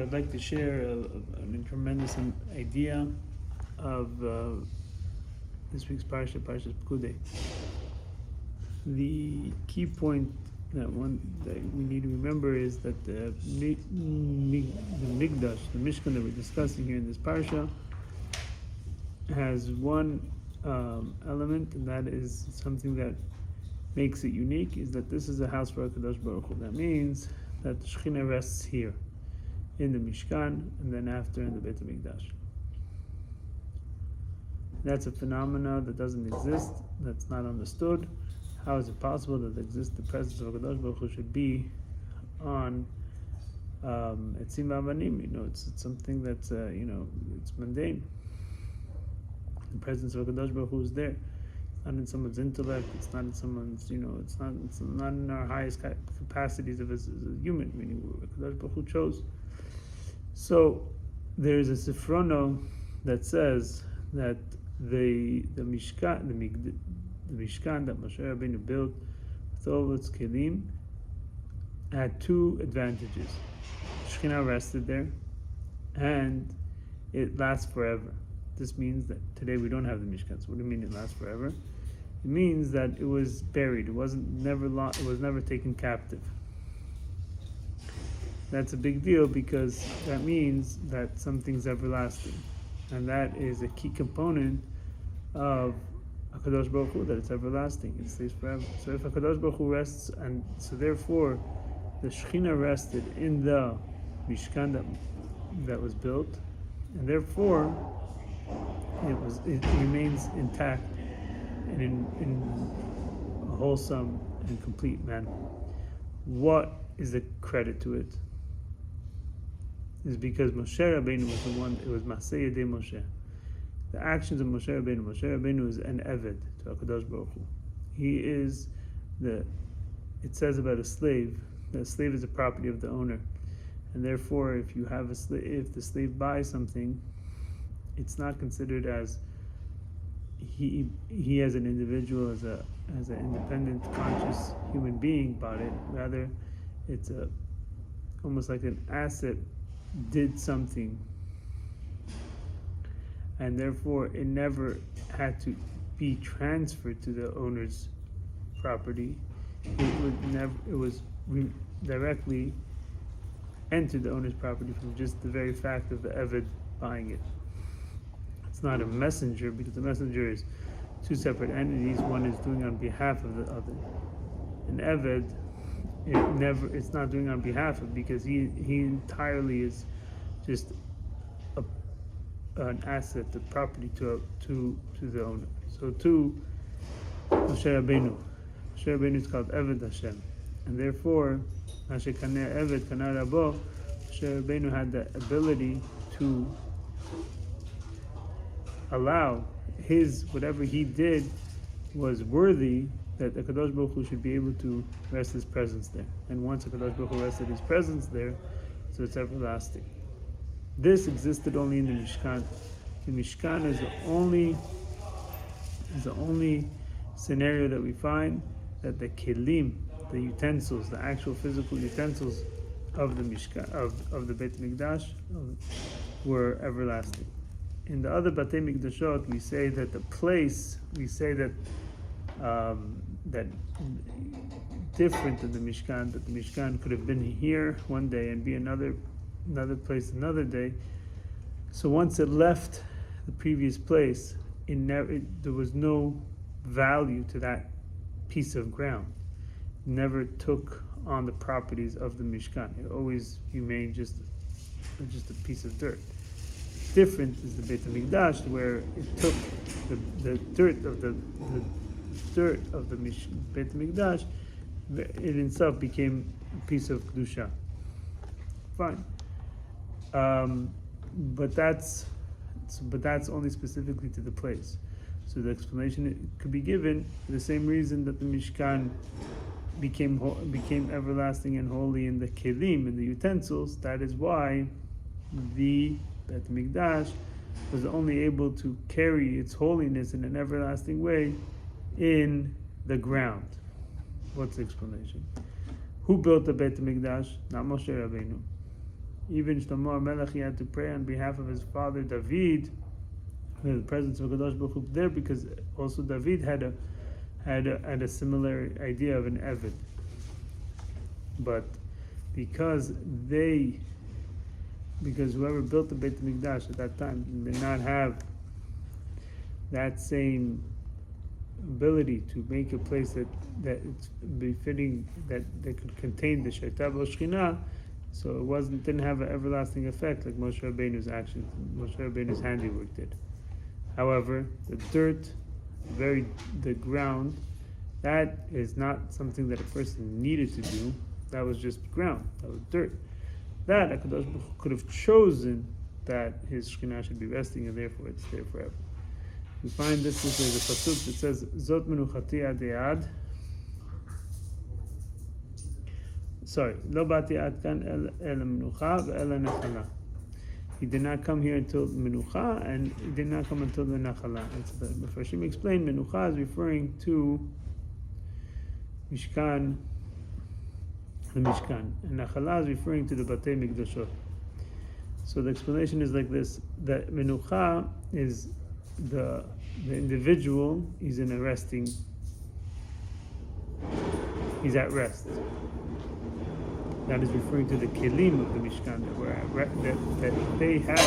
I'd like to share a tremendous idea of this week's Parashas Pekudei. The key point that we need to remember is that the Mikdash, the Mishkan that we're discussing here in this Parsha, has one element, and that is something that makes it unique, is that this is a house for HaKadosh Baruch Hu. That means that the Shekhinah rests here, in the Mishkan, and then after in the Beit Hamikdash. That's a phenomena that doesn't exist, that's not understood. How is it possible that the presence of HaKadosh Baruch Hu should be on Etzim V'Avanim? It's something that's, it's mundane. The presence of HaKadosh Baruch Hu is there. It's not in someone's intellect, it's not in someone's, it's not in our highest capacities of as a human, meaning HaKadosh Baruch Hu chose. So there's a Sifrono that says that the Mishkan that Moshe Rabbeinu built with all its kelim had two advantages. Shekhinah rested there, and it lasts forever. This means that today we don't have the Mishkan. So what do you mean it lasts forever? It means that it was buried. It was never taken captive. That's a big deal because that means that something's everlasting, and that is a key component of HaKadosh Baruch Hu, that it's everlasting, it stays forever. So if HaKadosh Baruch Hu rests, and so therefore the Shekhinah rested in the Mishkan that was built, and therefore it remains intact and in a wholesome and complete manner. What is the credit to it? Is because Moshe Rabbeinu was the one. It was Maseh Yedei Moshe. The actions of Moshe Rabbeinu. Moshe Rabbeinu is an Eved to HaKadosh Baruch Hu. He is it says about a slave, that a slave is a property of the owner, and therefore, if you have if the slave buys something, it's not considered as he as an individual, as an independent, conscious human being bought it. Rather, it's almost like an asset did something, and therefore it never had to be transferred to the owner's property. It was directly entered the owner's property from just the very fact of the Eved buying it. It's not a messenger, because the messenger is two separate entities. One is doing on behalf of the other. An Eved, it's not doing on behalf of, because he entirely is just an asset, the property to the owner. So to Moshe Rabbeinu is called Eved Hashem, and therefore Moshe Kaneh Eved Kana Rabo, Moshe Rabbeinu had the ability to allow whatever he did was worthy, that the HaKadosh Baruch Hu should be able to rest his presence there. And once HaKadosh Baruch Hu rested his presence there, so it's everlasting. This existed only in the Mishkan. The Mishkan is the only scenario that we find that the kelim, the utensils, the actual physical utensils of the Mishkan, of the Beit Hamikdash, were everlasting. In the other Batei Mikdashot, we say that that different than the Mishkan, that the Mishkan could have been here one day and be another place another day. So once it left the previous place, there was no value to that piece of ground. It never took on the properties of the Mishkan. It always remained just a piece of dirt. Different is the Beit Hamikdash, where it took the dirt of the Beit Hamikdash, it itself became a piece of kedusha. Fine, but that's only specifically to the place. So the explanation could be given for the same reason that the Mishkan became everlasting and holy in the kelim, in the utensils. That is why the Beit Hamikdash was only able to carry its holiness in an everlasting way in the ground. What's the explanation? Who built the Beit Hamikdash? Not Moshe Rabbeinu. Even Shlomo Melech, he had to pray on behalf of his father David, in the presence of Kadosh Baruch Hu there, because also David had a similar idea of an Eved. But because whoever built the Beit Hamikdash at that time did not have that same ability to make a place that it's befitting, that could contain the Shaita Shekhinah, so it didn't have an everlasting effect like Moshe Rabbeinu's actions, Moshe Rabbeinu's handiwork did. However, the dirt, the ground, that is not something that a person needed to do. That was just ground. That was dirt. That HaKadosh Baruch Hu could have chosen that his Shekhinah should be resting, and therefore it's there forever. We find this is a pasuk that says, "Zot menuchati ad ead." Sorry, lo bati ad kan el menucha ve'el nechala. He did not come here until menucha, and he did not come until the nachala. And so the Mepharshim explained menucha is referring to Mishkan, the Mishkan, and nachala is referring to the Batei Mikdashot. So the explanation is like this: that menucha is the individual is in a resting, he's at rest. That is referring to the kelim of the Mishkan, that they had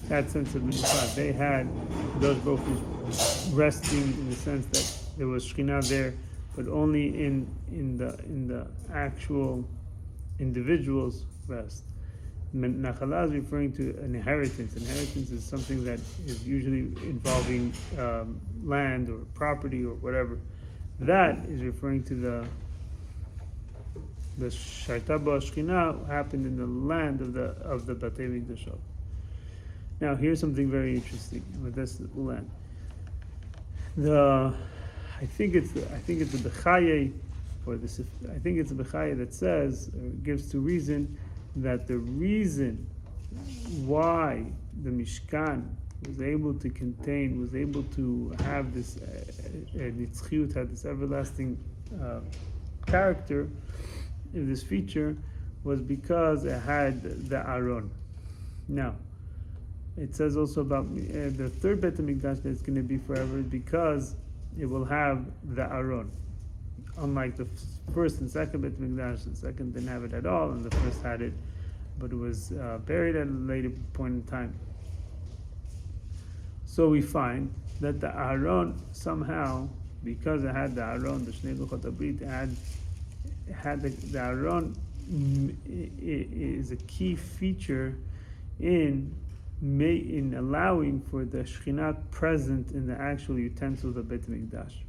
that sense of menucha. They had those both resting in the sense that there was Shekhinah there, but only in the actual individual's rest. Nachala is referring to an inheritance. Inheritance is something that is usually involving land or property or whatever. That is referring to the Shaita Shekhinah happened in the land of the Batei Mikdashot. Now here's something very interesting with this land. I think it's the Bechaye, or this. I think it's the Bechaye that says, or gives to reason, that the reason why the Mishkan was able to have this nitzchiyut, had this everlasting character, this feature, was because it had the Aron. Now, it says also about the third Beit Hamikdash that it's going to be forever, because it will have the Aron. Unlike the first and second Beit Hamikdash, the second didn't have it at all, and the first had it, but it was buried at a later point in time. So we find that the Aron somehow, because it had the Aron, the Shnei Luchot HaBrit, had the Aron is a key feature in allowing for the Shekhinah present in the actual utensils of Beit Hamikdash.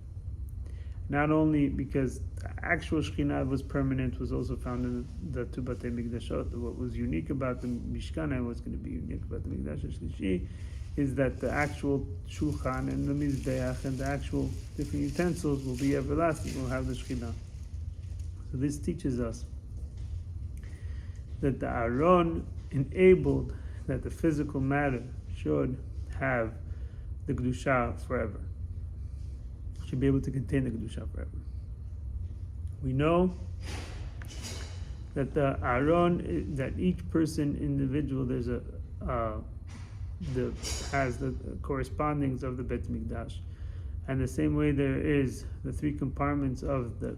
Not only because the actual Shekhinah was permanent, was also found in the two Batei Mikdashot. What was unique about the Mishkan, and what's going to be unique about the Mikdash HaShlishi, is that the actual Shulchan and the Mizbeach and the actual different utensils will be everlasting, will have the Shekhinah. So this teaches us that the Aron enabled that the physical matter should have the Kedusha forever. Should be able to contain the Kedusha forever. We know that the Aron, that each person, individual, has the correspondings of the Beit Hamikdash. And the same way there is the three compartments of the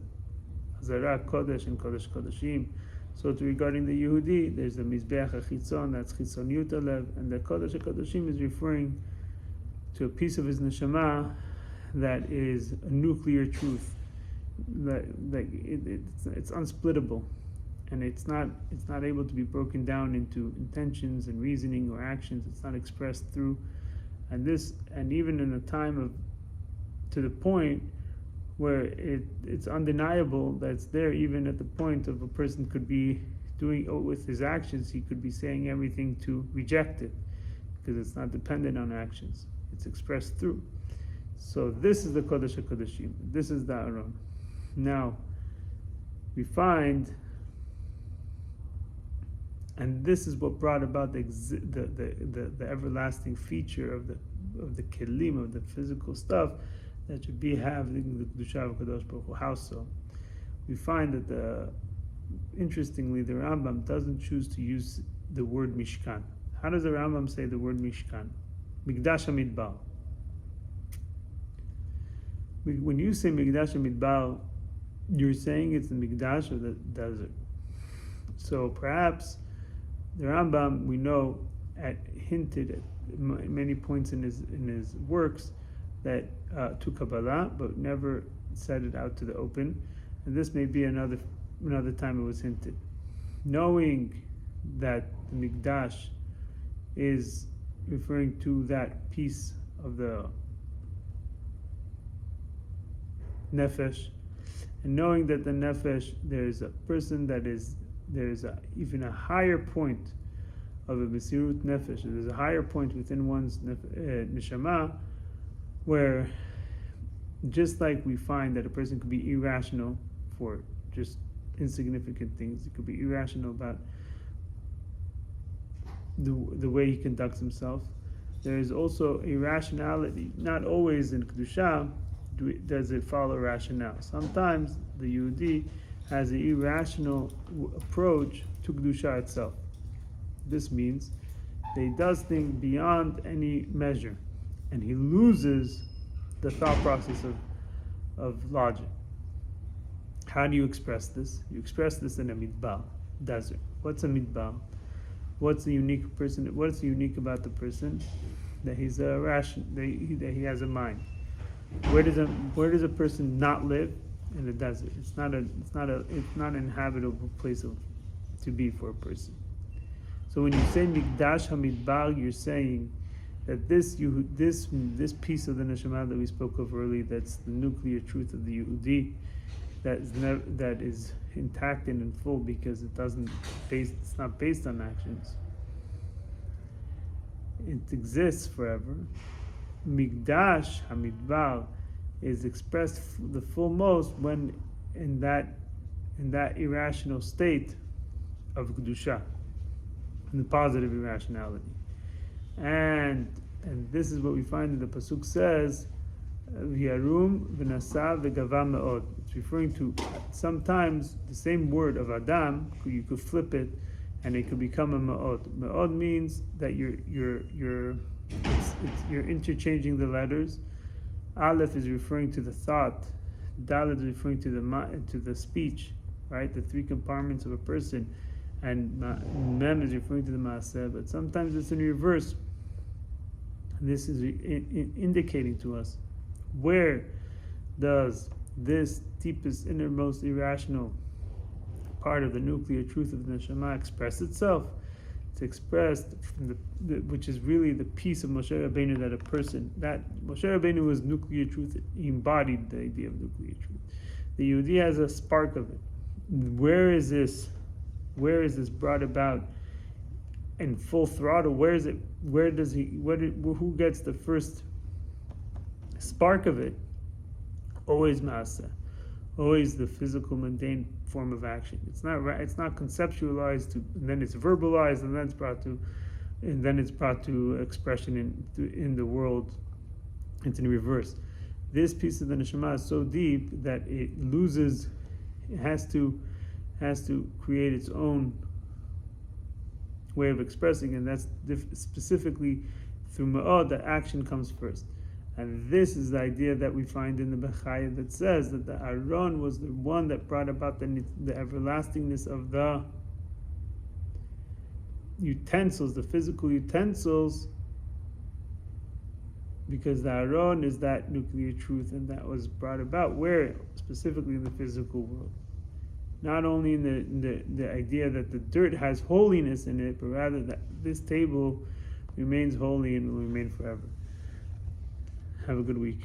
Hazara, Kodesh, and Kodesh Kodeshim. So regarding the Yehudi, there's the Mizbeach HaChitzon, that's Chitzon Yutalev, and the Kodesh HaKodeshim is referring to a piece of his neshama that is a nuclear truth, it's unsplittable, and it's not able to be broken down into intentions and reasoning or actions. It's not expressed through, and even in a time to the point where it's undeniable that it's there, even at the point of a person could be doing with his actions, he could be saying everything to reject it, because it's not dependent on actions, it's expressed through. So this is the Kodesh HaKodeshim, this is the Aron. Now we find, and this is what brought about the everlasting feature of the kelim, of the physical stuff that should be having the Kedusha of Kadosh Baruch Hu. How so? We find that interestingly, the Rambam doesn't choose to use the word Mishkan. How does the Rambam say the word Mishkan? Mikdash HaMidbar. When you say Mikdash HaMidbar, you're saying it's the Mikdash of the desert. So perhaps the Rambam, we know, hinted at many points in his works that to Kabbalah, but never said it out to the open. And this may be another time it was hinted. Knowing that the Mikdash is referring to that piece of the Nefesh, and knowing that the Nefesh, there's a person there's even a higher point of a Mesirut Nefesh, there's a higher point within one's Neshama, where just like we find that a person could be irrational for just insignificant things, it could be irrational about the way he conducts himself. There is also irrationality. Not always in Kedusha does it follow rationale. Sometimes the Yehudi has an irrational approach to Kedusha itself. This means that he does things beyond any measure, and he loses the thought process of logic. How do you express this? You express this in a midbar, desert. What's a midbar? What's the unique person? What's unique about the person? That he's a that he has a mind. Where does a person not live? In the desert. It's not an inhabitable place to be for a person. So when you say Mikdash HaMidbar, you're saying that this piece of the neshama that we spoke of earlier, that's the nuclear truth of the Yehudi, that is intact and in full because it's not based on actions. It exists forever. Mikdash HaMidbar is expressed the full most when in that irrational state of Kedusha, in the positive irrationality. And this is what we find in the Pasuk says, V'yarum v'nasa v'gava me'od. It's referring to sometimes the same word of Adam, you could flip it, and it could become a me'od. Me'od means that you're interchanging the letters. Aleph is referring to the thought. Dalet is referring to the speech, right? The three compartments of a person, and Mem is referring to the maaseh. But sometimes it's in reverse. This is indicating to us where does this deepest, innermost, irrational part of the nuclear truth of the neshama express itself. It's expressed from which is really the piece of Moshe Rabbeinu that Moshe Rabbeinu was nuclear truth. He embodied the idea of nuclear truth. The Yehudi has a spark of it. Where is this brought about in full throttle? Where is it? Who gets the first spark of it? Always maaseh. Always the physical, mundane form of action. It's not conceptualized and then it's verbalized, and then it's brought to expression in the world. It's in reverse. This piece of the neshama is so deep that it has to create its own way of expressing, and that's specifically through ma'od, that action comes first. And this is the idea that we find in the Bechaya that says that the Aron was the one that brought about the everlastingness of the utensils, the physical utensils, because the Aron is that nuclear truth, and that was brought about where? Specifically in the physical world. Not only in the idea that the dirt has holiness in it, but rather that this table remains holy and will remain forever. Have a good week.